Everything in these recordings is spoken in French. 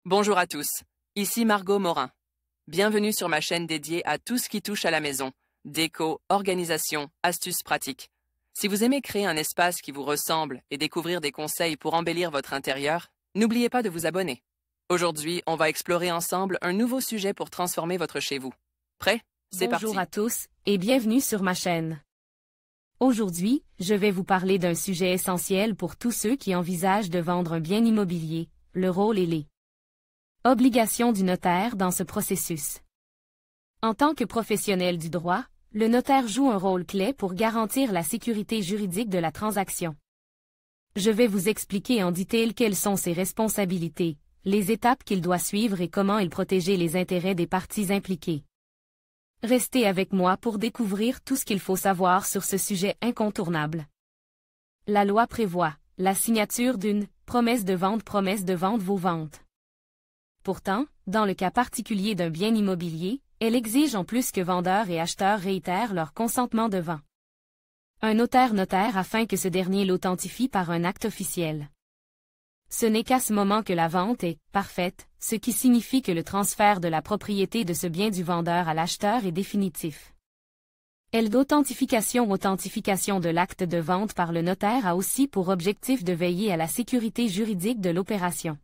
Bonjour à tous, ici Margot Morin. Bienvenue sur ma chaîne dédiée à tout ce qui touche à la maison, déco, organisation, astuces pratiques. Si vous aimez créer un espace qui vous ressemble et découvrir des conseils pour embellir votre intérieur, n'oubliez pas de vous abonner. Aujourd'hui, on va explorer ensemble un nouveau sujet pour transformer votre chez vous. Prêt? C'est parti. Bonjour à tous et bienvenue sur ma chaîne. Aujourd'hui, je vais vous parler d'un sujet essentiel pour tous ceux qui envisagent de vendre un bien immobilier, le rôle et les obligations du notaire dans ce processus. En tant que professionnel du droit, le notaire joue un rôle clé pour garantir la sécurité juridique de la transaction. Je vais vous expliquer en détail quelles sont ses responsabilités, les étapes qu'il doit suivre et comment il protéger les intérêts des parties impliquées. Restez avec moi pour découvrir tout ce qu'il faut savoir sur ce sujet incontournable. La loi prévoit la signature d'une promesse de vente vos ventes. Pourtant, dans le cas particulier d'un bien immobilier, elle exige en plus que vendeur et acheteur réitèrent leur consentement de vente. Un notaire afin que ce dernier l'authentifie par un acte officiel. Ce n'est qu'à ce moment que la vente est parfaite, ce qui signifie que le transfert de la propriété de ce bien du vendeur à l'acheteur est définitif. L'authentification de l'acte de vente par le notaire a aussi pour objectif de veiller à la sécurité juridique de l'opération.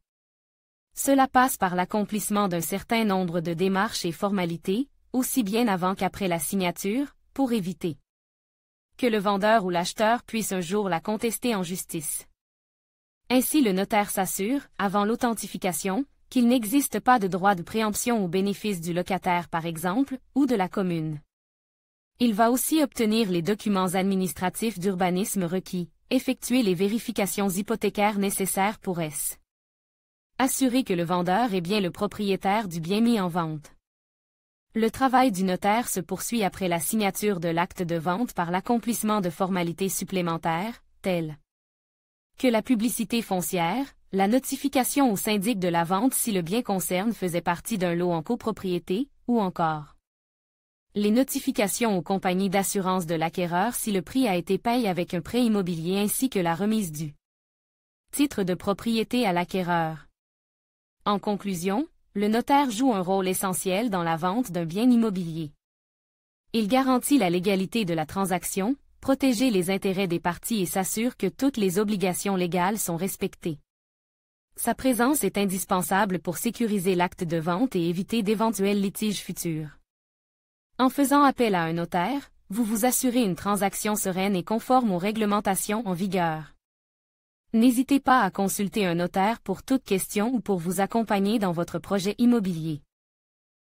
Cela passe par l'accomplissement d'un certain nombre de démarches et formalités, aussi bien avant qu'après la signature, pour éviter que le vendeur ou l'acheteur puisse un jour la contester en justice. Ainsi le notaire s'assure, avant l'authentification, qu'il n'existe pas de droit de préemption au bénéfice du locataire par exemple, ou de la commune. Il va aussi obtenir les documents administratifs d'urbanisme requis, effectuer les vérifications hypothécaires nécessaires pour assurer que le vendeur est bien le propriétaire du bien mis en vente. Le travail du notaire se poursuit après la signature de l'acte de vente par l'accomplissement de formalités supplémentaires, telles que la publicité foncière, la notification au syndic de la vente si le bien concerne faisait partie d'un lot en copropriété, ou encore les notifications aux compagnies d'assurance de l'acquéreur si le prix a été payé avec un prêt immobilier ainsi que la remise du titre de propriété à l'acquéreur. En conclusion, le notaire joue un rôle essentiel dans la vente d'un bien immobilier. Il garantit la légalité de la transaction, protège les intérêts des parties et s'assure que toutes les obligations légales sont respectées. Sa présence est indispensable pour sécuriser l'acte de vente et éviter d'éventuels litiges futurs. En faisant appel à un notaire, vous vous assurez une transaction sereine et conforme aux réglementations en vigueur. N'hésitez pas à consulter un notaire pour toute question ou pour vous accompagner dans votre projet immobilier.